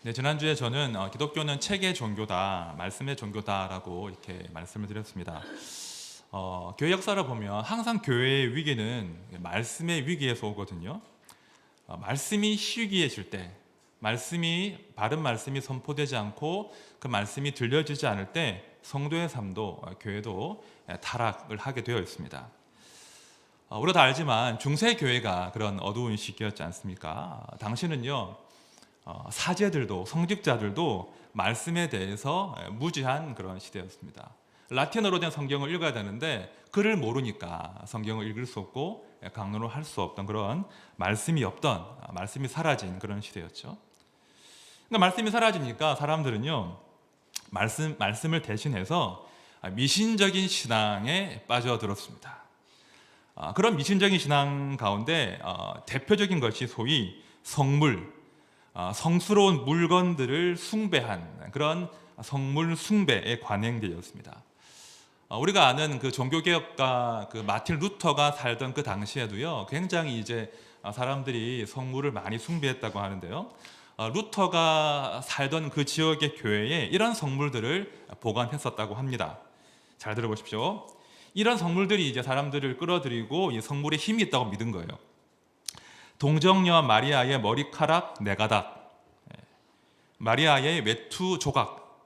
네, 지난주에 저는 기독교는 책의 종교다, 말씀의 종교다라고 이렇게 말씀을 드렸습니다. 교회 역사를 보면 항상 교회의 위기는 말씀의 위기에서 오거든요. 말씀이 희귀해질 때, 바른 말씀이 선포되지 않고 그 말씀이 들려지지 않을 때 성도의 삶도 교회도 타락을 하게 되어 있습니다. 우리가 다 알지만 중세 교회가 그런 어두운 시기였지 않습니까? 당시는요, 사제들도 성직자들도 말씀에 대해서 무지한 그런 시대였습니다. 라틴어로 된 성경을 읽어야 되는데 글을 모르니까 성경을 읽을 수 없고 강론을 할 수 없던 그런 말씀이 사라진 그런 시대였죠. 그러니까 말씀이 사라지니까 사람들은요, 말씀을 대신해서 미신적인 신앙에 빠져들었습니다. 그런 미신적인 신앙 가운데 대표적인 것이 소위 성스러운 물건들을 숭배한 그런 성물 숭배에 관행되었습니다. 우리가 아는 그 종교개혁가 그 마틴 루터가 살던 그 당시에도요, 굉장히 사람들이 성물을 많이 숭배했다고 하는데요. 루터가 살던 그 지역의 교회에 이런 성물들을 보관했었다고 합니다. 잘 들어보십시오. 이런 성물들이 사람들을 끌어들이고 이 성물에 힘이 있다고 믿은 거예요. 동정녀 마리아의 머리카락 4가닥, 마리아의 외투 조각,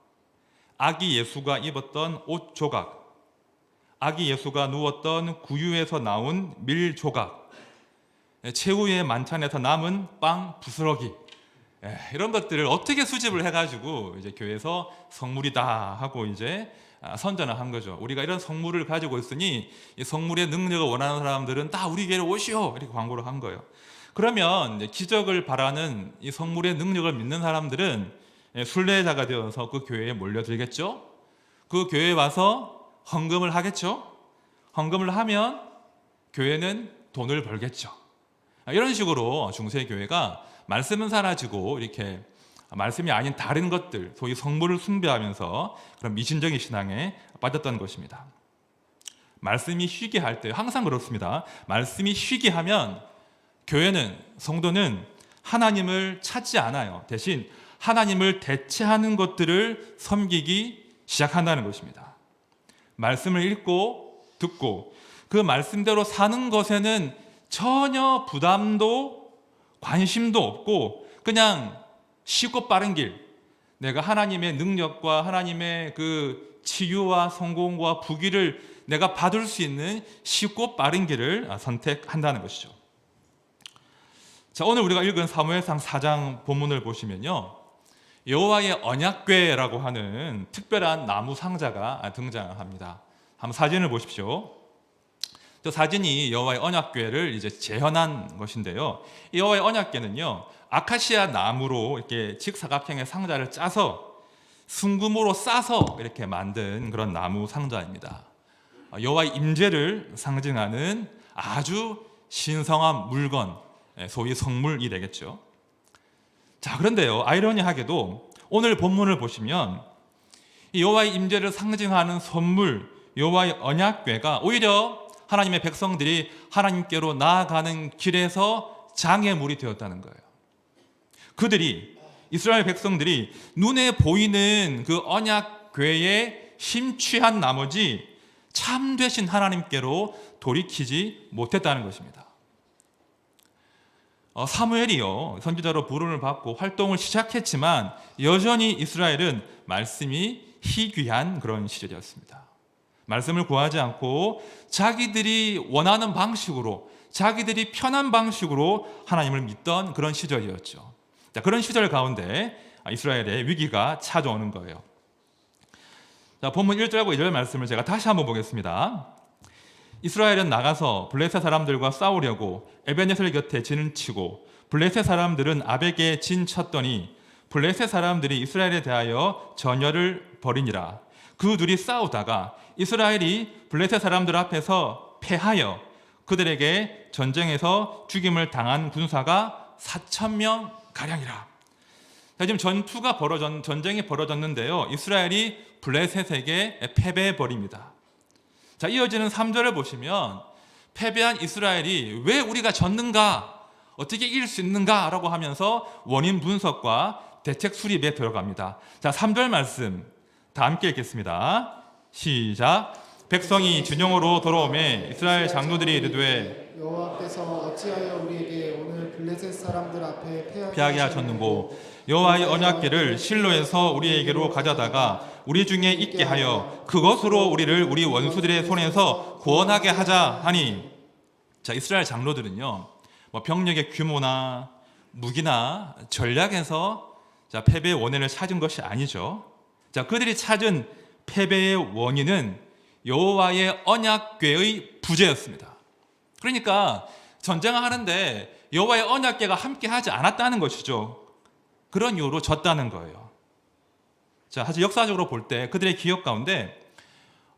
아기 예수가 입었던 옷 조각, 아기 예수가 누웠던 구유에서 나온 밀 조각, 최후의 만찬에서 남은 빵 부스러기, 이런 것들을 어떻게 수집을 해가지고 교회에서 성물이다 하고 선전을 한 거죠. 우리가 이런 성물을 가지고 있으니 이 성물의 능력을 원하는 사람들은 다 우리 교회로 오시오, 이렇게 광고를 한 거예요. 그러면 기적을 바라는 이 성물의 능력을 믿는 사람들은 순례자가 되어서 그 교회에 몰려들겠죠. 그 교회에 와서 헌금을 하겠죠. 헌금을 하면 교회는 돈을 벌겠죠. 이런 식으로 중세교회가 말씀은 사라지고 이렇게 말씀이 아닌 다른 것들, 소위 성물을 숭배하면서 그런 미신적인 신앙에 빠졌던 것입니다. 말씀이 희귀할 때 항상 그렇습니다. 말씀이 희귀하면 성도는 하나님을 찾지 않아요. 대신 하나님을 대체하는 것들을 섬기기 시작한다는 것입니다. 말씀을 읽고 듣고 그 말씀대로 사는 것에는 전혀 부담도 관심도 없고 그냥 쉽고 빠른 길, 내가 하나님의 능력과 하나님의 그 치유와 성공과 부귀를 내가 받을 수 있는 쉽고 빠른 길을 선택한다는 것이죠. 자, 오늘 우리가 읽은 사무엘상 4장 본문을 보시면요, 여호와의 언약궤라고 하는 특별한 나무 상자가 등장합니다. 한번 사진을 보십시오. 저 사진이 여호와의 언약궤를 재현한 것인데요. 이 여호와의 언약궤는요, 아카시아 나무로 이렇게 직사각형의 상자를 짜서 순금으로 싸서 이렇게 만든 그런 나무 상자입니다. 여호와의 임재를 상징하는 아주 신성한 물건, 소위 성물이 되겠죠. 자, 그런데요, 아이러니하게도 오늘 본문을 보시면 이 여호와의 임재를 상징하는 선물, 여호와의 언약궤가 오히려 하나님의 백성들이 하나님께로 나아가는 길에서 장애물이 되었다는 거예요. 이스라엘 백성들이 눈에 보이는 그 언약궤에 심취한 나머지 참되신 하나님께로 돌이키지 못했다는 것입니다. 사무엘이요, 선지자로 부름을 받고 활동을 시작했지만 여전히 이스라엘은 말씀이 희귀한 그런 시절이었습니다. 말씀을 구하지 않고 자기들이 원하는 방식으로, 자기들이 편한 방식으로 하나님을 믿던 그런 시절이었죠. 자, 그런 시절 가운데 이스라엘의 위기가 찾아오는 거예요. 자, 본문 1절하고 2절 말씀을 제가 다시 한번 보겠습니다. 이스라엘은 나가서 블레셋 사람들과 싸우려고 에베네셀 곁에 진을 치고 블레셋 사람들은 아벡에 진 쳤더니 블레셋 사람들이 이스라엘에 대하여 전열을 벌이니라. 그 둘이 싸우다가 이스라엘이 블레셋 사람들 앞에서 패하여 그들에게 전쟁에서 죽임을 당한 군사가 4,000명 가량이라. 지금 전쟁이 벌어졌는데요, 이스라엘이 블레셋에게 패배해 버립니다. 자, 이어지는 3절을 보시면 패배한 이스라엘이 왜 우리가 졌는가, 어떻게 이길 수 있는가 라고 하면서 원인 분석과 대책 수립에 들어갑니다. 자, 3절 말씀 다 함께 읽겠습니다. 시작. 백성이 진영으로 돌아오매 이스라엘 장로들이 이르되 여호와께서 어찌하여 우리에게 오늘 블레셋 사람들 앞에 패하게 하셨는고 여호와의 언약궤를 실로에서 우리에게로 가져다가 우리 중에 있게 하여 그것으로 우리를 우리 원수들의 손에서 구원하게 하자 하니. 자, 이스라엘 장로들은요, 뭐 병력의 규모나 무기나 전략에서 자, 패배의 원인을 찾은 것이 아니죠. 자, 그들이 찾은 패배의 원인은 여호와의 언약궤의 부재였습니다. 그러니까 전쟁을 하는데 여호와의 언약궤가 함께하지 않았다는 것이죠. 그런 이유로 졌다는 거예요. 자, 사실 역사적으로 볼 때 그들의 기억 가운데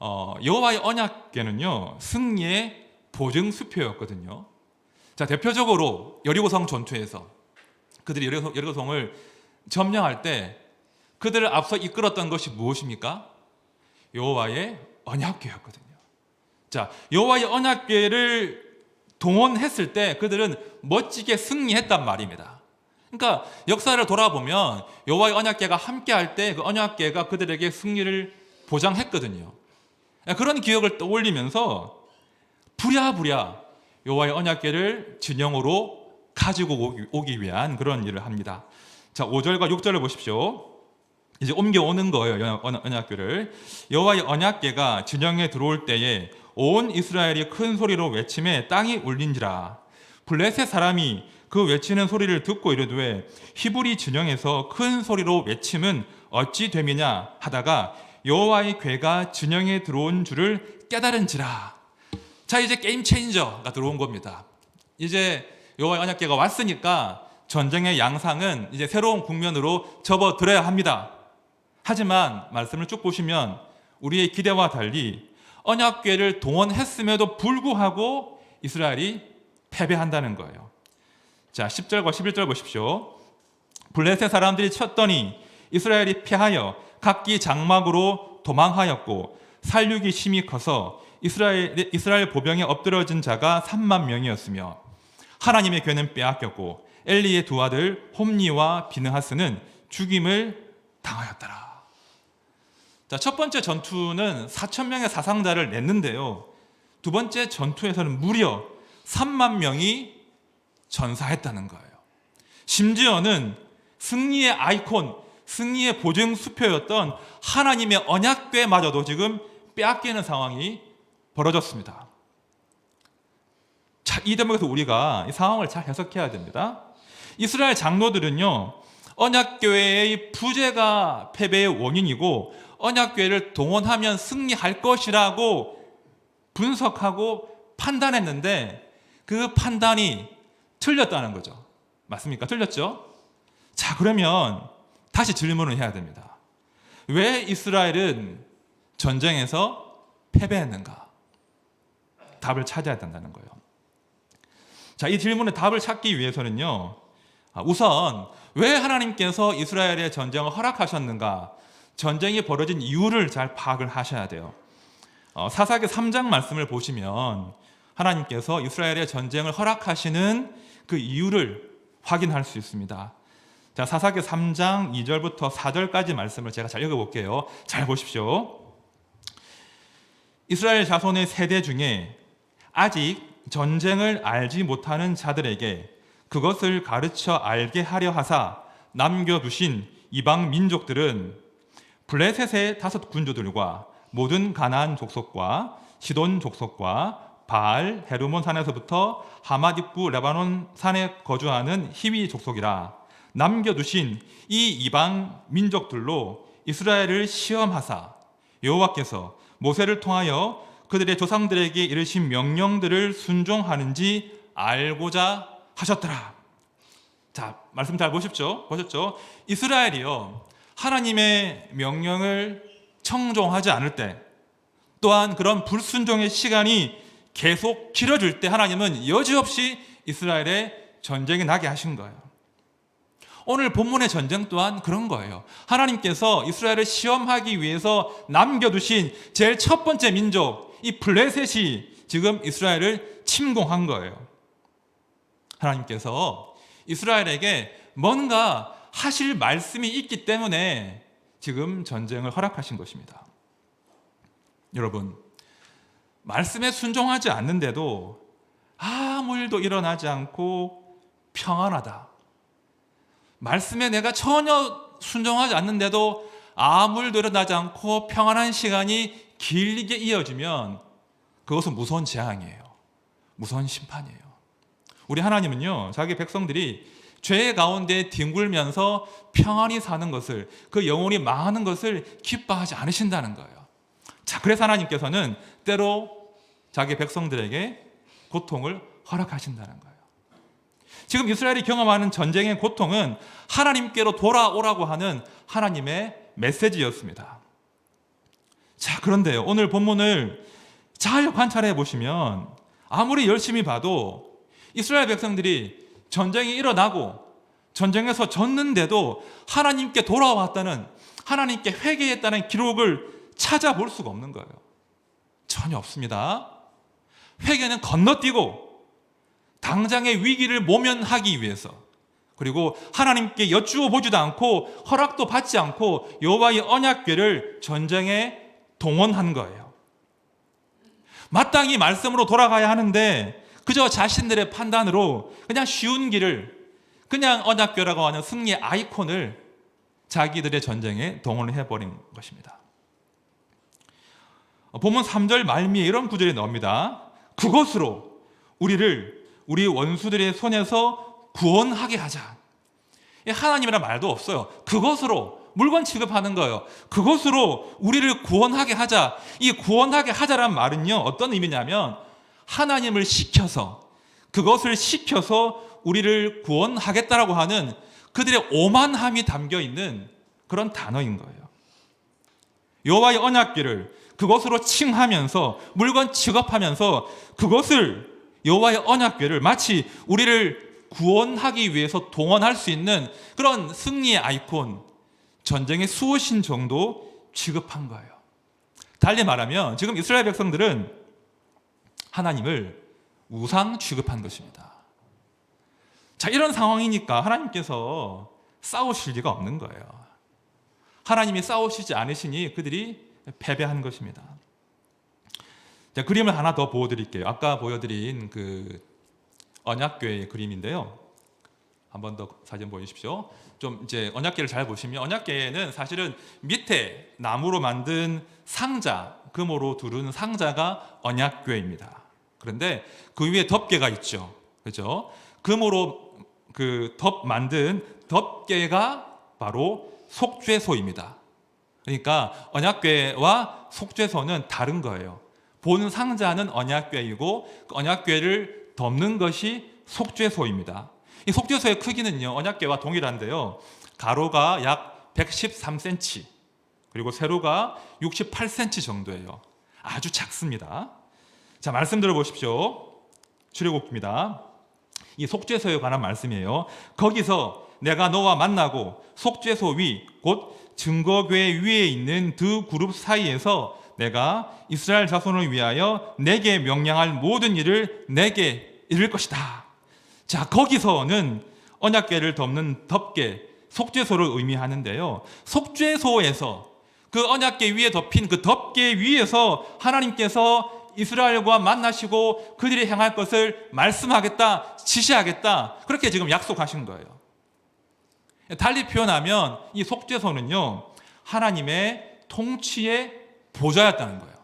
여호와의 언약궤는요, 승리의 보증 수표였거든요. 자, 대표적으로 여리고성 전투에서 그들이 여리고성을 점령할 때 그들을 앞서 이끌었던 것이 무엇입니까? 여호와의 언약궤였거든요. 자, 여호와의 언약궤를 동원했을 때 그들은 멋지게 승리했단 말입니다. 그러니까 역사를 돌아보면 여호와의 언약궤가 함께할 때 그 언약궤가 그들에게 승리를 보장했거든요. 그런 기억을 떠올리면서 부랴부랴 여호와의 언약궤를 진영으로 가지고 오기 위한 그런 일을 합니다. 자, 5절과 6절을 보십시오. 이제 옮겨오는 거예요, 언약궤를. 여호와의 언약궤가 진영에 들어올 때에 온 이스라엘이 큰 소리로 외침에 땅이 울린지라. 블레셋 사람이 그 외치는 소리를 듣고 이르되 히브리 진영에서 큰 소리로 외침은 어찌 됨이냐 하다가 여호와의 궤가 진영에 들어온 줄을 깨달은지라. 자, 이제 게임 체인저가 들어온 겁니다. 이제 여호와의 언약궤가 왔으니까 전쟁의 양상은 이제 새로운 국면으로 접어들어야 합니다. 하지만 말씀을 쭉 보시면 우리의 기대와 달리 언약궤를 동원했음에도 불구하고 이스라엘이 패배한다는 거예요. 자, 10절과 11절 보십시오. 블레셋 사람들이 쳤더니 이스라엘이 패하여 각기 장막으로 도망하였고 살육이 심히 커서 이스라엘 보병에 엎드러진 자가 3만 명이었으며 하나님의 궤는 빼앗겼고 엘리의 두 아들 홈니와 비느하스는 죽임을 당하였더라. 자, 첫 번째 전투는 4천 명의 사상자를 냈는데요, 두 번째 전투에서는 무려 3만 명이 전사했다는 거예요. 심지어는 승리의 아이콘, 승리의 보증 수표였던 하나님의 언약궤마저도 지금 빼앗기는 상황이 벌어졌습니다. 자, 이 대목에서 우리가 이 상황을 잘 해석해야 됩니다. 이스라엘 장로들은요, 언약궤의 부재가 패배의 원인이고 언약궤를 동원하면 승리할 것이라고 분석하고 판단했는데 그 판단이 틀렸다는 거죠. 맞습니까? 틀렸죠? 자, 그러면 다시 질문을 해야 됩니다. 왜 이스라엘은 전쟁에서 패배했는가? 답을 찾아야 된다는 거예요. 자, 이 질문의 답을 찾기 위해서는요, 우선 왜 하나님께서 이스라엘의 전쟁을 허락하셨는가, 전쟁이 벌어진 이유를 잘 파악을 하셔야 돼요. 사사기 3장 말씀을 보시면 하나님께서 이스라엘의 전쟁을 허락하시는 그 이유를 확인할 수 있습니다. 자, 사사기 3장 2절부터 4절까지 말씀을 제가 잘 읽어볼게요. 잘 보십시오. 이스라엘 자손의 세대 중에 아직 전쟁을 알지 못하는 자들에게 그것을 가르쳐 알게 하려 하사 남겨두신 이방 민족들은 블레셋의 5 군주들과 모든 가나안 족속과 시돈 족속과 바알 헤르몬 산에서부터 하맛 입구 레바논 산에 거주하는 히위 족속이라. 남겨두신 이 이방 민족들로 이스라엘을 시험하사 여호와께서 모세를 통하여 그들의 조상들에게 이르신 명령들을 순종하는지 알고자 하셨더라. 자, 말씀 잘 보십시오. 보셨죠? 이스라엘이요, 하나님의 명령을 청종하지 않을 때, 또한 그런 불순종의 시간이 계속 길어질 때 하나님은 여지없이 이스라엘에 전쟁이 나게 하신 거예요. 오늘 본문의 전쟁 또한 그런 거예요. 하나님께서 이스라엘을 시험하기 위해서 남겨두신 제일 첫 번째 민족, 이 블레셋이 지금 이스라엘을 침공한 거예요. 하나님께서 이스라엘에게 뭔가 하실 말씀이 있기 때문에 지금 전쟁을 허락하신 것입니다. 여러분, 말씀에 순종하지 않는데도 아무 일도 일어나지 않고 평안하다. 말씀에 내가 전혀 순종하지 않는데도 아무 일도 일어나지 않고 평안한 시간이 길게 이어지면 그것은 무서운 재앙이에요. 무서운 심판이에요. 우리 하나님은요, 자기 백성들이 죄 가운데 뒹굴면서 평안히 사는 것을, 그 영혼이 망하는 것을 기뻐하지 않으신다는 거예요. 자, 그래서 하나님께서는 때로 자기 백성들에게 고통을 허락하신다는 거예요. 지금 이스라엘이 경험하는 전쟁의 고통은 하나님께로 돌아오라고 하는 하나님의 메시지였습니다. 자, 그런데요, 오늘 본문을 잘 관찰해 보시면 아무리 열심히 봐도 이스라엘 백성들이 전쟁이 일어나고 전쟁에서 졌는데도 하나님께 돌아왔다는, 하나님께 회개했다는 기록을 찾아볼 수가 없는 거예요. 전혀 없습니다. 회개는 건너뛰고 당장의 위기를 모면하기 위해서, 그리고 하나님께 여쭈어 보지도 않고 허락도 받지 않고 여호와의 언약궤를 전쟁에 동원한 거예요. 마땅히 말씀으로 돌아가야 하는데 그저 자신들의 판단으로 그냥 쉬운 길을, 그냥 언약궤라고 하는 승리의 아이콘을 자기들의 전쟁에 동원을 해버린 것입니다. 본문 3절 말미에 이런 구절이 나옵니다. 그것으로 우리를 우리 원수들의 손에서 구원하게 하자. 하나님이란 말도 없어요. 그것으로 물건 취급하는 거예요. 그것으로 우리를 구원하게 하자. 이 구원하게 하자란 말은요, 어떤 의미냐면 하나님을 시켜서, 그것을 시켜서 우리를 구원하겠다라고 하는 그들의 오만함이 담겨 있는 그런 단어인 거예요. 여호와의 언약궤를 그것으로 칭하면서 물건 취급하면서 그것을, 여호와의 언약궤를 마치 우리를 구원하기 위해서 동원할 수 있는 그런 승리의 아이콘, 전쟁의 수호신 정도 취급한 거예요. 달리 말하면 지금 이스라엘 백성들은 하나님을 우상 취급한 것입니다. 자, 이런 상황이니까 하나님께서 싸우실 리가 없는 거예요. 하나님이 싸우시지 않으시니 그들이 패배한 것입니다. 자, 그림을 하나 더 보여드릴게요. 아까 보여드린 그 언약궤의 그림인데요. 한 번 더 사진 보여주십시오. 좀 이제 언약궤를 잘 보시면, 언약궤는 사실은 밑에 나무로 만든 상자, 금으로 두른 상자가 언약궤입니다. 그런데 그 위에 덮개가 있죠. 그죠? 금으로 그 만든 덮개가 바로 속죄소입니다. 그러니까 언약궤와 속죄소는 다른 거예요. 본 상자는 언약궤이고 그 언약궤를 덮는 것이 속죄소입니다. 이 속죄소의 크기는요, 언약궤와 동일한데요, 가로가 약 113cm, 그리고 세로가 68cm 정도예요. 아주 작습니다. 자, 말씀 들어보십시오. 출애굽기입니다. 이 속죄소에 관한 말씀이에요. 거기서 내가 너와 만나고 속죄소 위, 곧 증거궤 위에 있는 두 그룹 사이에서 내가 이스라엘 자손을 위하여 내게 명령할 모든 일을 내게 이룰 것이다. 자, 거기서는 언약궤를 덮는 덮개, 속죄소를 의미하는데요, 속죄소에서 그 언약궤 위에 덮인 그 덮개 위에서 하나님께서 이스라엘과 만나시고 그들이 행할 것을 말씀하겠다, 지시하겠다, 그렇게 지금 약속하신 거예요. 달리 표현하면 이 속죄소는요, 하나님의 통치의 보좌였다는 거예요.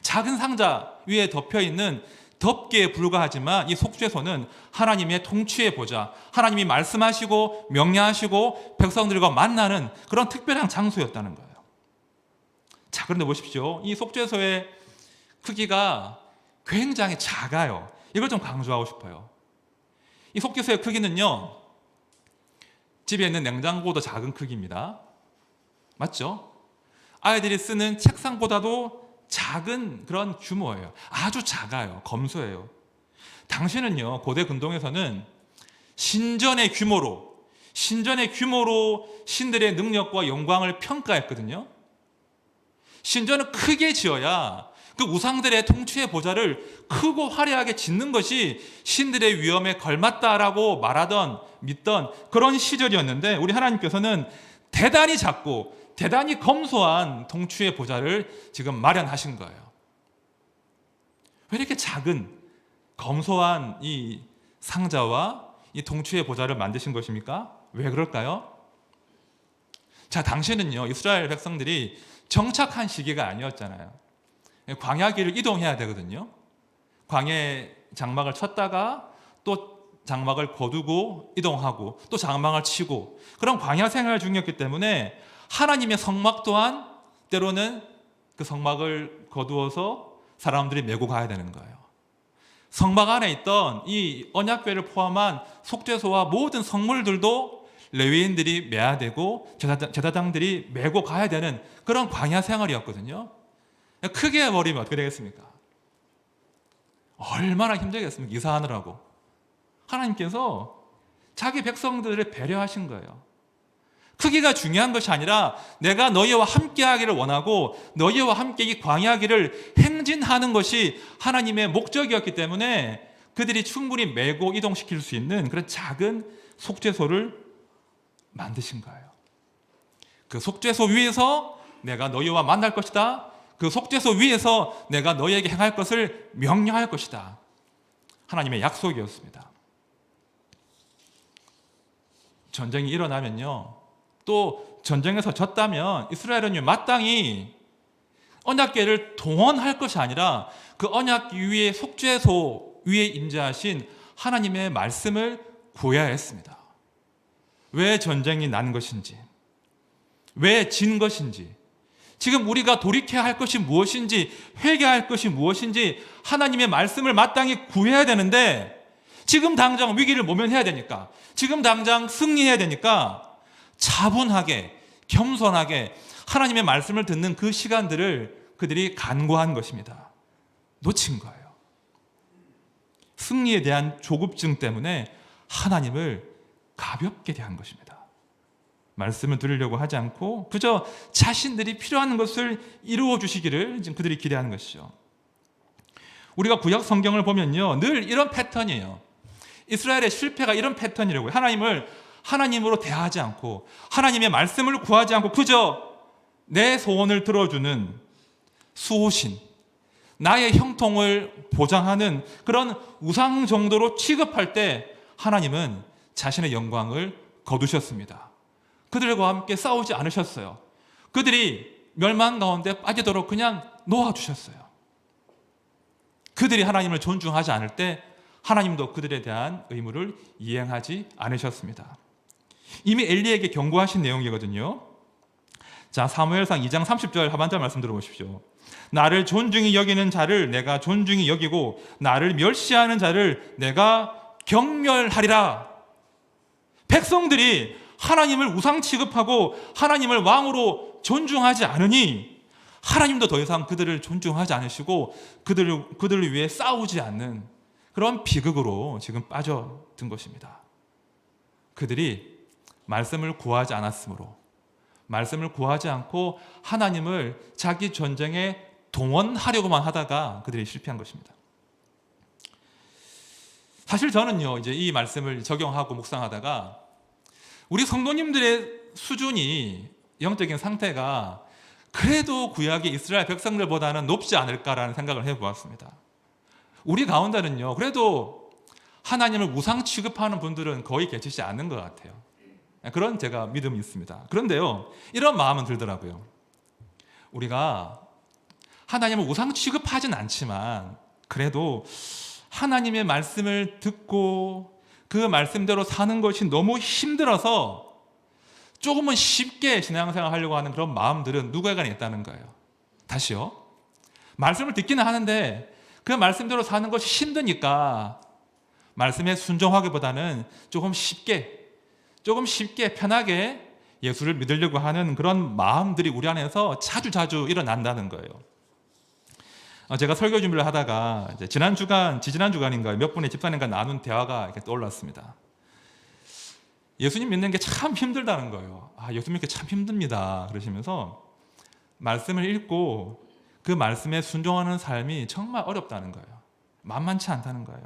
작은 상자 위에 덮여 있는 덮개에 불과하지만 이 속죄소는 하나님의 통치의 보좌, 하나님이 말씀하시고 명령하시고 백성들과 만나는 그런 특별한 장소였다는 거예요. 자, 그런데 보십시오. 이 속죄소의 크기가 굉장히 작아요. 이걸 좀 강조하고 싶어요. 이 속죄소의 크기는요, 집에 있는 냉장고보다 작은 크기입니다. 맞죠? 아이들이 쓰는 책상보다도 작은 그런 규모예요. 아주 작아요. 검소해요. 당시는요, 고대 근동에서는 신전의 규모로 신들의 능력과 영광을 평가했거든요. 신전을 크게 지어야 그 우상들의 통치의 보좌를 크고 화려하게 짓는 것이 신들의 위엄에 걸맞다라고 말하던 믿던 그런 시절이었는데 우리 하나님께서는 대단히 작고 대단히 검소한 통치의 보좌를 지금 마련하신 거예요. 왜 이렇게 작은 검소한 이 상자와 이 통치의 보좌를 만드신 것입니까? 왜 그럴까요? 자, 당시에는요, 이스라엘 백성들이 정착한 시기가 아니었잖아요. 광야길을 이동해야 되거든요. 광야에 장막을 쳤다가 또 장막을 거두고 이동하고 또 장막을 치고 그런 광야 생활 중이었기 때문에 하나님의 성막 또한 때로는 그 성막을 거두어서 사람들이 메고 가야 되는 거예요. 성막 안에 있던 이 언약궤를 포함한 속죄소와 모든 성물들도 레위인들이 메야 되고 제사장들이 메고 가야 되는 그런 광야 생활이었거든요. 크게 버리면 어떻게 되겠습니까? 얼마나 힘들겠습니까? 이사하느라고. 하나님께서 자기 백성들을 배려하신 거예요. 크기가 중요한 것이 아니라 내가 너희와 함께하기를 원하고 너희와 함께 이 광야길을 행진하는 것이 하나님의 목적이었기 때문에 그들이 충분히 메고 이동시킬 수 있는 그런 작은 속죄소를 만드신 거예요. 그 속죄소 위에서 내가 너희와 만날 것이다. 그 속죄소 위에서 내가 너희에게 행할 것을 명령할 것이다. 하나님의 약속이었습니다. 전쟁이 일어나면요, 또 전쟁에서 졌다면 이스라엘은 마땅히 언약궤를 동원할 것이 아니라 그 언약궤 위에 속죄소 위에 임재하신 하나님의 말씀을 구해야 했습니다. 왜 전쟁이 난 것인지, 왜 진 것인지, 지금 우리가 돌이켜야 할 것이 무엇인지, 회개할 것이 무엇인지 하나님의 말씀을 마땅히 구해야 되는데 지금 당장 위기를 모면해야 되니까, 지금 당장 승리해야 되니까 차분하게 겸손하게 하나님의 말씀을 듣는 그 시간들을 그들이 간과한 것입니다. 놓친 거예요. 승리에 대한 조급증 때문에 하나님을 가볍게 대한 것입니다. 말씀을 들으려고 하지 않고 그저 자신들이 필요한 것을 이루어 주시기를 지금 그들이 기대하는 것이죠. 우리가 구약 성경을 보면요, 늘 이런 패턴이에요. 이스라엘의 실패가 이런 패턴이라고요. 하나님을 하나님으로 대하지 않고 하나님의 말씀을 구하지 않고 그저 내 소원을 들어주는 수호신, 나의 형통을 보장하는 그런 우상 정도로 취급할 때 하나님은 자신의 영광을 거두셨습니다. 그들과 함께 싸우지 않으셨어요. 그들이 멸망 가운데 빠지도록 그냥 놓아주셨어요. 그들이 하나님을 존중하지 않을 때 하나님도 그들에 대한 의무를 이행하지 않으셨습니다. 이미 엘리에게 경고하신 내용이거든요. 자, 사무엘상 2장 30절 하반절 말씀 들어보십시오. 나를 존중히 여기는 자를 내가 존중히 여기고 나를 멸시하는 자를 내가 경멸하리라. 백성들이 하나님을 우상 취급하고 하나님을 왕으로 존중하지 않으니 하나님도 더 이상 그들을 존중하지 않으시고 그들을 위해 싸우지 않는 그런 비극으로 지금 빠져든 것입니다. 그들이 말씀을 구하지 않았으므로, 말씀을 구하지 않고 하나님을 자기 전쟁에 동원하려고만 하다가 그들이 실패한 것입니다. 사실 저는요, 이제 이 말씀을 적용하고 묵상하다가 우리 성도님들의 수준이, 영적인 상태가 그래도 구약의 이스라엘 백성들보다는 높지 않을까라는 생각을 해보았습니다. 우리 가운데는요, 그래도 하나님을 우상 취급하는 분들은 거의 계시지 않는 것 같아요. 그런 제가 믿음이 있습니다. 그런데요, 이런 마음은 들더라고요. 우리가 하나님을 우상 취급하진 않지만 그래도 하나님의 말씀을 듣고 그 말씀대로 사는 것이 너무 힘들어서 조금은 쉽게 신앙생활 하려고 하는 그런 마음들은 누구에게나 있다는 거예요. 다시요. 말씀을 듣기는 하는데 그 말씀대로 사는 것이 힘드니까 말씀에 순종하기보다는 조금 쉽게 편하게 예수를 믿으려고 하는 그런 마음들이 우리 안에서 자주 일어난다는 거예요. 제가 설교 준비를 하다가 이제 지지난 주간인가요? 몇 분의 집사님과 나눈 대화가 이렇게 떠올랐습니다. 예수님 믿는 게 참 힘들다는 거예요. 예수 믿는 게 참 힘듭니다. 그러시면서 말씀을 읽고 그 말씀에 순종하는 삶이 정말 어렵다는 거예요. 만만치 않다는 거예요.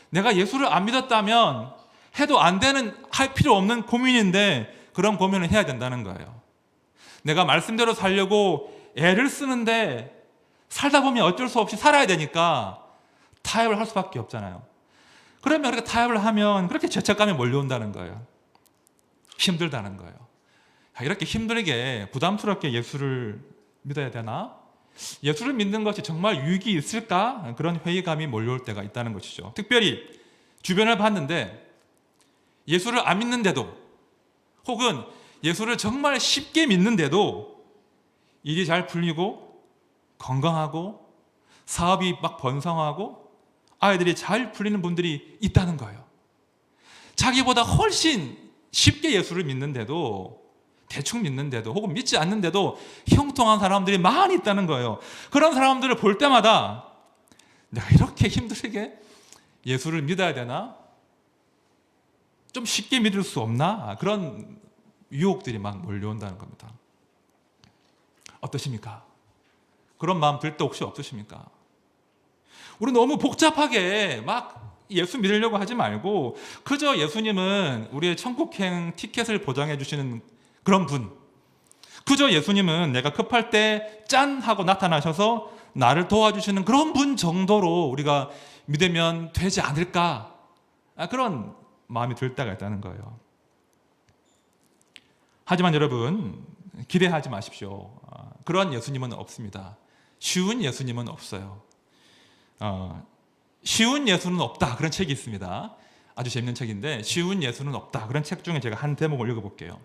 내가 예수를 안 믿었다면 해도 안 되는, 할 필요 없는 고민인데 그런 고민을 해야 된다는 거예요. 내가 말씀대로 살려고 애를 쓰는데 살다 보면 어쩔 수 없이 살아야 되니까 타협을 할 수밖에 없잖아요. 그러면 그렇게 타협을 하면 그렇게 죄책감이 몰려온다는 거예요. 힘들다는 거예요. 이렇게 힘들게 부담스럽게 예수를 믿어야 되나? 예수를 믿는 것이 정말 유익이 있을까? 그런 회의감이 몰려올 때가 있다는 것이죠. 특별히 주변을 봤는데 예수를 안 믿는데도, 혹은 예수를 정말 쉽게 믿는데도 일이 잘 풀리고 건강하고 사업이 막 번성하고 아이들이 잘 풀리는 분들이 있다는 거예요. 자기보다 훨씬 쉽게 예수를 믿는데도, 대충 믿는데도, 혹은 믿지 않는데도 형통한 사람들이 많이 있다는 거예요. 그런 사람들을 볼 때마다 내가 이렇게 힘들게 예수를 믿어야 되나? 좀 쉽게 믿을 수 없나? 그런 유혹들이 막 몰려온다는 겁니다. 어떠십니까? 그런 마음 들 때 혹시 없으십니까? 우리 너무 복잡하게 막 예수 믿으려고 하지 말고 그저 예수님은 우리의 천국행 티켓을 보장해 주시는 그런 분, 그저 예수님은 내가 급할 때 짠 하고 나타나셔서 나를 도와주시는 그런 분 정도로 우리가 믿으면 되지 않을까, 그런 마음이 들 때가 있다는 거예요. 하지만 여러분, 기대하지 마십시오. 그런 예수님은 없습니다. 쉬운 예수님은 없어요. 쉬운 예수는 없다, 그런 책이 있습니다. 아주 재밌는 책인데, 쉬운 예수는 없다, 그런 책 중에 제가 한 대목을 읽어볼게요.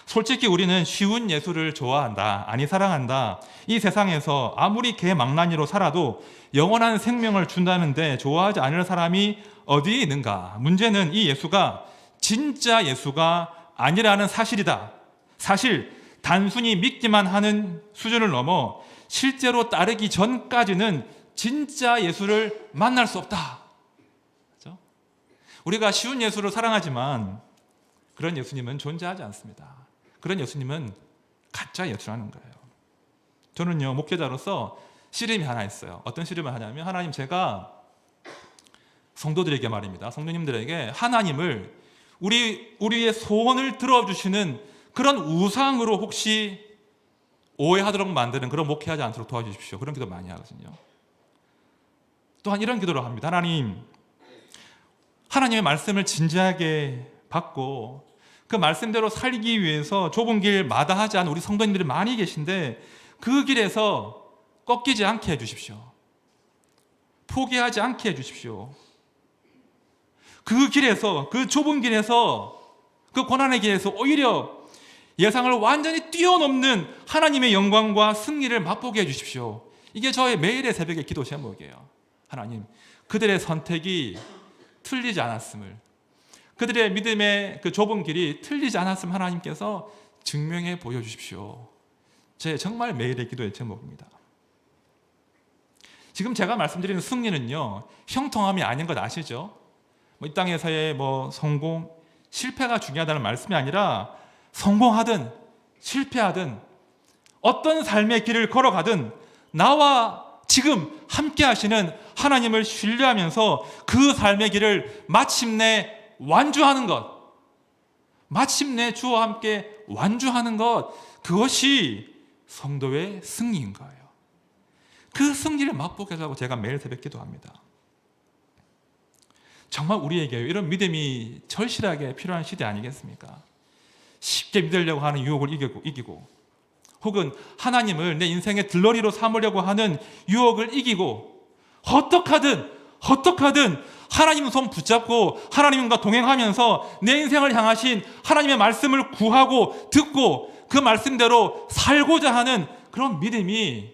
솔직히 우리는 쉬운 예수를 좋아한다, 아니 사랑한다, 이 세상에서 아무리 개망나니로 살아도 영원한 생명을 준다는데 좋아하지 않을 사람이 어디에 있는가? 문제는 이 예수가 진짜 예수가 아니라는 사실이다. 사실 단순히 믿기만 하는 수준을 넘어 실제로 따르기 전까지는 진짜 예수를 만날 수 없다. 그렇죠? 우리가 쉬운 예수를 사랑하지만 그런 예수님은 존재하지 않습니다. 그런 예수님은 가짜 예수라는 거예요. 저는요, 목회자로서 씨름이 하나 있어요. 어떤 씨름을 하냐면, 하나님, 제가 성도들에게 말입니다. 성도님들에게 하나님을 우리의 소원을 들어주시는 그런 우상으로 혹시 오해하도록 만드는 그런 목회하지 않도록 도와주십시오. 그런 기도 많이 하거든요. 또한 이런 기도를 합니다. 하나님의 말씀을 진지하게 받고 그 말씀대로 살기 위해서 좁은 길 마다하지 않은 우리 성도님들이 많이 계신데 그 길에서 꺾이지 않게 해주십시오. 포기하지 않게 해주십시오. 그 길에서, 그 좁은 길에서, 그 고난의 길에서 오히려 예상을 완전히 뛰어넘는 하나님의 영광과 승리를 맛보게 해주십시오. 이게 저의 매일의 새벽의 기도 제목이에요. 하나님, 그들의 선택이 틀리지 않았음을, 그들의 믿음의 그 좁은 길이 틀리지 않았음을 하나님께서 증명해 보여주십시오. 제 정말 매일의 기도의 제목입니다. 지금 제가 말씀드리는 승리는요, 형통함이 아닌 것 아시죠? 이 땅에서의 성공, 실패가 중요하다는 말씀이 아니라 성공하든 실패하든 어떤 삶의 길을 걸어가든 나와 지금 함께 하시는 하나님을 신뢰하면서 그 삶의 길을 마침내 완주하는 것, 마침내 주와 함께 완주하는 것, 그것이 성도의 승리인 거예요. 그 승리를 맛보게 하려고 제가 매일 새벽 기도합니다. 정말 우리에게 이런 믿음이 절실하게 필요한 시대 아니겠습니까? 쉽게 믿으려고 하는 유혹을 이기고 혹은 하나님을 내 인생의 들러리로 삼으려고 하는 유혹을 이기고 어떻게든 하나님 손 붙잡고 하나님과 동행하면서 내 인생을 향하신 하나님의 말씀을 구하고 듣고 그 말씀대로 살고자 하는 그런 믿음이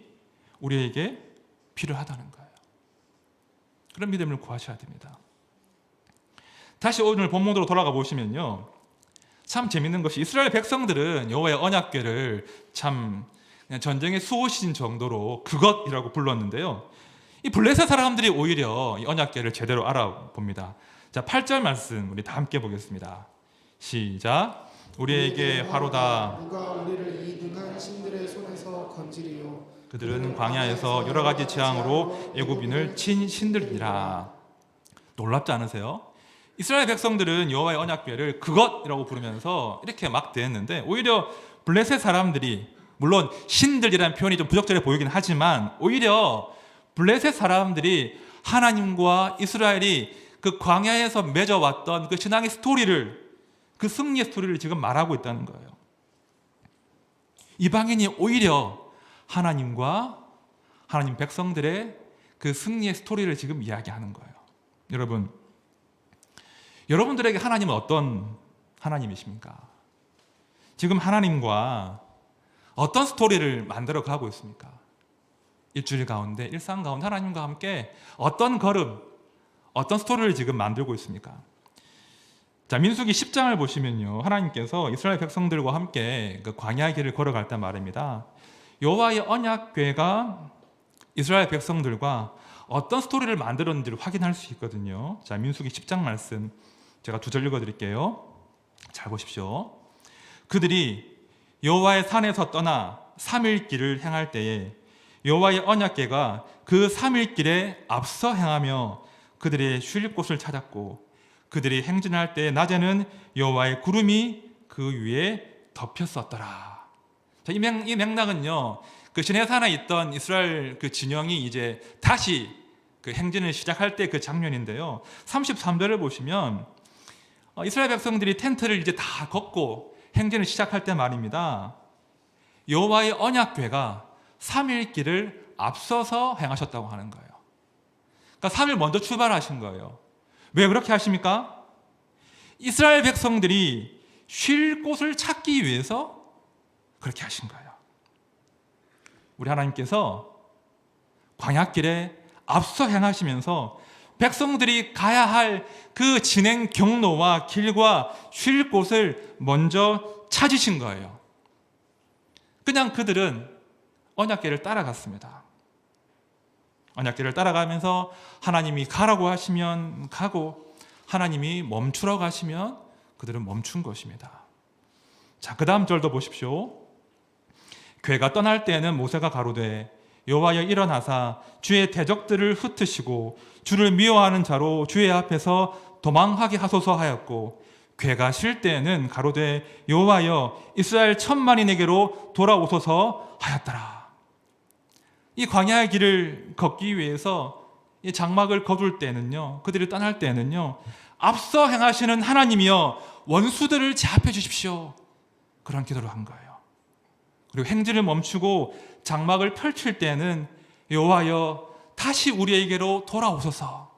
우리에게 필요하다는 거예요. 그런 믿음을 구하셔야 됩니다. 다시 오늘 본문으로 돌아가 보시면요, 참 재밌는 것이 이스라엘 백성들은 여호와의 언약궤를 참 그냥 전쟁의 수호신 정도로 그것이라고 불렀는데요, 이 블레셋 사람들이 오히려 이 언약궤를 제대로 알아봅니다. 자, 8절 말씀 우리 다 함께 보겠습니다. 시작. 우리에게 화로다. 누가 우리를 이 능한 신들의 손에서 건지리요. 그들은 광야에서 여러 가지 재앙으로 애굽인을 친 신들이라. 놀랍지 않으세요? 이스라엘 백성들은 여호와의 언약궤를 그것이라고 부르면서 이렇게 막 대했는데, 오히려 블레셋 사람들이, 물론 신들이라는 표현이 좀 부적절해 보이긴 하지만, 오히려 블레셋 사람들이 하나님과 이스라엘이 그 광야에서 맺어왔던 그 신앙의 스토리를, 그 승리의 스토리를 지금 말하고 있다는 거예요. 이방인이 오히려 하나님과 하나님 백성들의 그 승리의 스토리를 지금 이야기하는 거예요. 여러분들에게 하나님은 어떤 하나님이십니까? 지금 하나님과 어떤 스토리를 만들어 가고 있습니까? 일주일 가운데, 일상 가운데 하나님과 함께 어떤 걸음, 어떤 스토리를 지금 만들고 있습니까? 자, 민수기 10장을 보시면요, 하나님께서 이스라엘 백성들과 함께 그 광야의 길을 걸어갈 때 말입니다. 여호와의 언약궤가 이스라엘 백성들과 어떤 스토리를 만들었는지를 확인할 수 있거든요. 자, 민수기 10장 말씀 제가 두 절 읽어드릴게요. 잘 보십시오. 그들이 여호와의 산에서 떠나 3일 길을 행할 때에 여호와의 언약궤가 그 3일 길에 앞서 행하며 그들의 쉴 곳을 찾았고, 그들이 행진할 때 낮에는 여호와의 구름이 그 위에 덮였었더라. 자, 이 맥락은요, 그 시내산에 있던 이스라엘 그 진영이 이제 다시 그 행진을 시작할 때 그 장면인데요. 33절을 보시면 이스라엘 백성들이 텐트를 이제 다 걷고 행진을 시작할 때 말입니다. 여호와의 언약궤가 3일 길을 앞서서 행하셨다고 하는 거예요. 그러니까 3일 먼저 출발하신 거예요. 왜 그렇게 하십니까? 이스라엘 백성들이 쉴 곳을 찾기 위해서 그렇게 하신 거예요. 우리 하나님께서 광야길에 앞서 행하시면서 백성들이 가야 할 그 진행 경로와 길과 쉴 곳을 먼저 찾으신 거예요. 그냥 그들은 언약궤를 따라갔습니다. 언약궤를 따라가면서 하나님이 가라고 하시면 가고, 하나님이 멈추라고 하시면 그들은 멈춘 것입니다. 자, 그 다음 절도 보십시오. 궤가 떠날 때에는 모세가 가로되 여호와여 일어나사 주의 대적들을 흩으시고 주를 미워하는 자로 주의 앞에서 도망하게 하소서 하였고, 궤가 쉴 때에는 가로되 여호와여 이스라엘 1000만인에게로 돌아오소서 하였더라. 이 광야의 길을 걷기 위해서 이 장막을 거둘 때는요, 그들이 떠날 때는요, 앞서 행하시는 하나님이여 원수들을 제압해 주십시오, 그런 기도를 한 거예요. 그리고 행진을 멈추고 장막을 펼칠 때는 여호와여 다시 우리에게로 돌아오소서,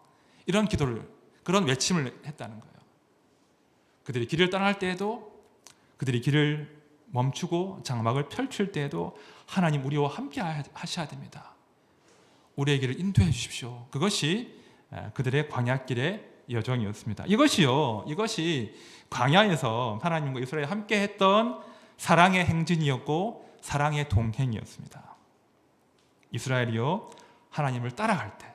이런 기도를, 그런 외침을 했다는 거예요. 그들이 길을 떠날 때에도, 그들이 길을 멈추고 장막을 펼칠 때에도 하나님 우리와 함께 하셔야 됩니다. 우리의 길을 인도해 주십시오. 그것이 그들의 광야길의 여정이었습니다. 이것이 광야에서 하나님과 이스라엘이 함께 했던 사랑의 행진이었고 사랑의 동행이었습니다. 이스라엘이요, 하나님을 따라갈 때,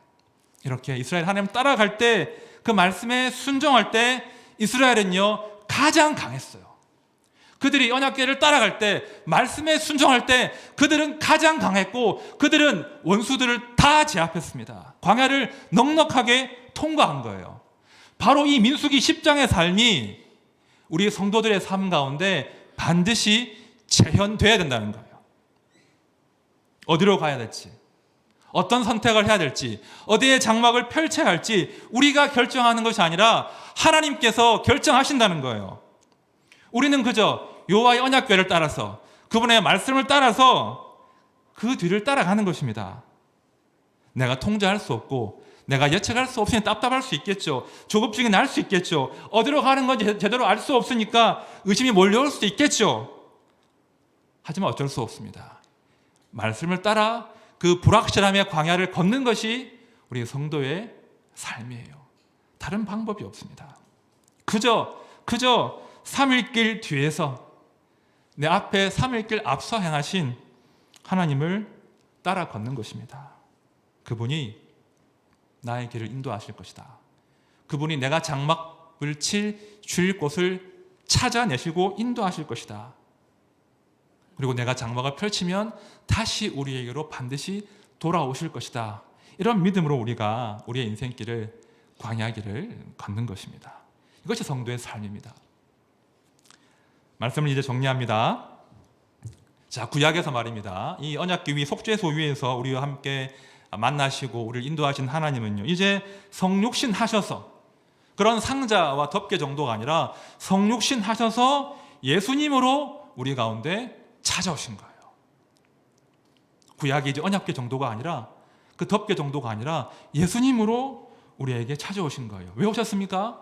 이렇게 이스라엘 하나님 따라갈 때, 그 말씀에 순종할 때 이스라엘은요 가장 강했어요. 그들이 언약궤를 따라갈 때, 말씀에 순종할 때 그들은 가장 강했고, 그들은 원수들을 다 제압했습니다. 광야를 넉넉하게 통과한 거예요. 바로 이 민수기 10장의 삶이 우리 성도들의 삶 가운데 반드시 재현돼야 된다는 거예요. 어디로 가야 될지, 어떤 선택을 해야 될지, 어디에 장막을 펼쳐야 할지 우리가 결정하는 것이 아니라 하나님께서 결정하신다는 거예요. 우리는 그저 여호와의 언약궤를 따라서, 그분의 말씀을 따라서 그 뒤를 따라가는 것입니다. 내가 통제할 수 없고 내가 예측할 수 없으니 답답할 수 있겠죠. 조급증이 날 수 있겠죠. 어디로 가는 건지 제대로 알 수 없으니까 의심이 몰려올 수도 있겠죠. 하지만 어쩔 수 없습니다. 말씀을 따라 그 불확실함의 광야를 걷는 것이 우리 성도의 삶이에요. 다른 방법이 없습니다. 그저 3일길 뒤에서 내 앞에 3일길 앞서 행하신 하나님을 따라 걷는 것입니다. 그분이 나의 길을 인도하실 것이다. 그분이 내가 장막을 칠 곳을 찾아내시고 인도하실 것이다. 그리고 내가 장막을 펼치면 다시 우리에게로 반드시 돌아오실 것이다. 이런 믿음으로 우리가 우리의 인생길을 광야길을 걷는 것입니다. 이것이 성도의 삶입니다. 말씀을 이제 정리합니다. 자, 구약에서 말입니다. 이 언약궤 위 속죄소 위에서 우리와 함께 만나시고 우리를 인도하신 하나님은요, 이제 성육신 하셔서 그런 상자와 덮개 정도가 아니라 성육신 하셔서 예수님으로 우리 가운데 찾아오신 거예요. 구약이 이제 언약궤 정도가 아니라 그 덮개 정도가 아니라 예수님으로 우리에게 찾아오신 거예요. 왜 오셨습니까?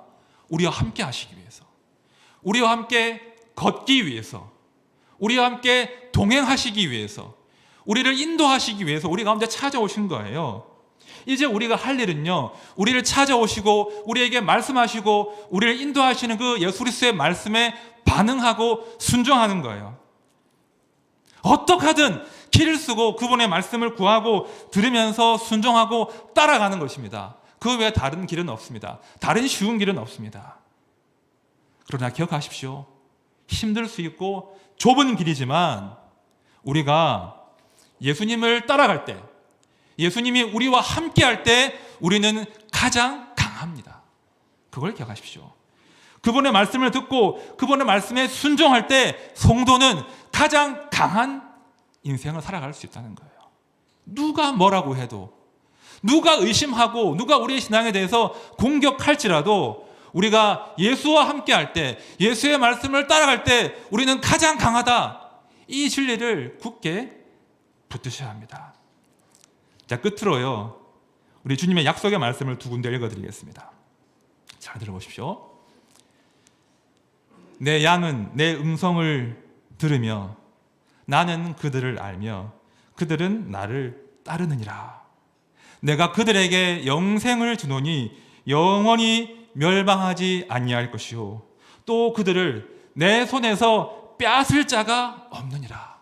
우리와 함께 하시기 위해서, 우리와 함께 걷기 위해서, 우리와 함께 동행하시기 위해서, 우리를 인도하시기 위해서 우리 가운데 찾아오신 거예요. 이제 우리가 할 일은요, 우리를 찾아오시고 우리에게 말씀하시고 우리를 인도하시는 그 예수 그리스도의 말씀에 반응하고 순종하는 거예요. 어떻게 하든 길을 쓰고 그분의 말씀을 구하고 들으면서 순종하고 따라가는 것입니다. 그 외에 다른 길은 없습니다. 다른 쉬운 길은 없습니다. 그러나 기억하십시오. 힘들 수 있고 좁은 길이지만 우리가 예수님을 따라갈 때, 예수님이 우리와 함께 할 때 우리는 가장 강합니다. 그걸 기억하십시오. 그분의 말씀을 듣고 그분의 말씀에 순종할 때 성도는 가장 강한 인생을 살아갈 수 있다는 거예요. 누가 뭐라고 해도, 누가 의심하고 누가 우리의 신앙에 대해서 공격할지라도 우리가 예수와 함께 할 때, 예수의 말씀을 따라갈 때 우리는 가장 강하다. 이 진리를 굳게 붙드셔야 합니다. 자, 끝으로요, 우리 주님의 약속의 말씀을 두 군데 읽어드리겠습니다. 잘 들어보십시오. 내 양은 내 음성을 들으며 나는 그들을 알며 그들은 나를 따르느니라. 내가 그들에게 영생을 주노니 영원히 멸망하지 아니할 것이요 또 그들을 내 손에서 빼앗을 자가 없느니라.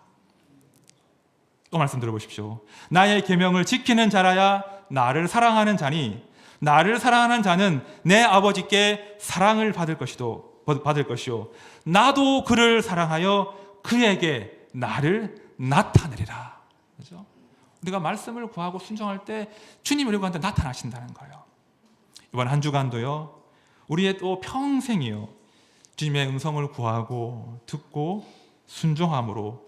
또 말씀 들어보십시오. 나의 계명을 지키는 자라야 나를 사랑하는 자니 나를 사랑하는 자는 내 아버지께 사랑을 받을 것이요 나도 그를 사랑하여 그에게 나를 나타내리라. 그렇죠? 우리가 말씀을 구하고 순종할 때 주님이 우리한테 나타나신다는 거예요. 이번 한 주간도요, 우리의 또 평생이요, 주님의 음성을 구하고 듣고 순종함으로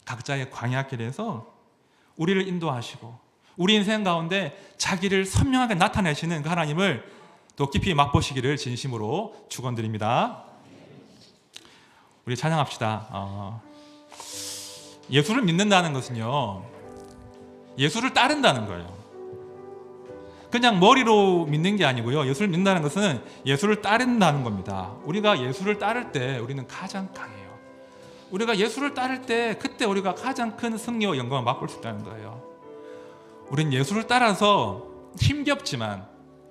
각자의 광야길에서 우리를 인도하시고 우리 인생 가운데 자기를 선명하게 나타내시는 그 하나님을 또 깊이 맛보시기를 진심으로 축원드립니다. 우리 찬양합시다. 예수를 믿는다는 것은요, 예수를 따른다는 거예요. 그냥 머리로 믿는 게 아니고요, 예수를 믿는다는 것은 예수를 따른다는 겁니다. 우리가 예수를 따를 때 우리는 가장 강해요. 우리가 예수를 따를 때 그때 우리가 가장 큰 승리와 영광을 맛볼 수 있다는 거예요. 우리는 예수를 따라서 힘겹지만,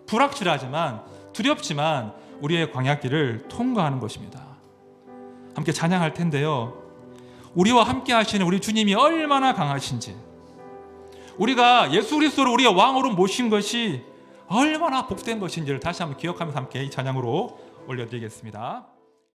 불확실하지만, 두렵지만 우리의 광야길을 통과하는 것입니다. 함께 찬양할 텐데요, 우리와 함께 하시는 우리 주님이 얼마나 강하신지, 우리가 예수 그리스도를 우리의 왕으로 모신 것이 얼마나 복된 것인지를 다시 한번 기억하면서 함께 이 찬양으로 올려드리겠습니다.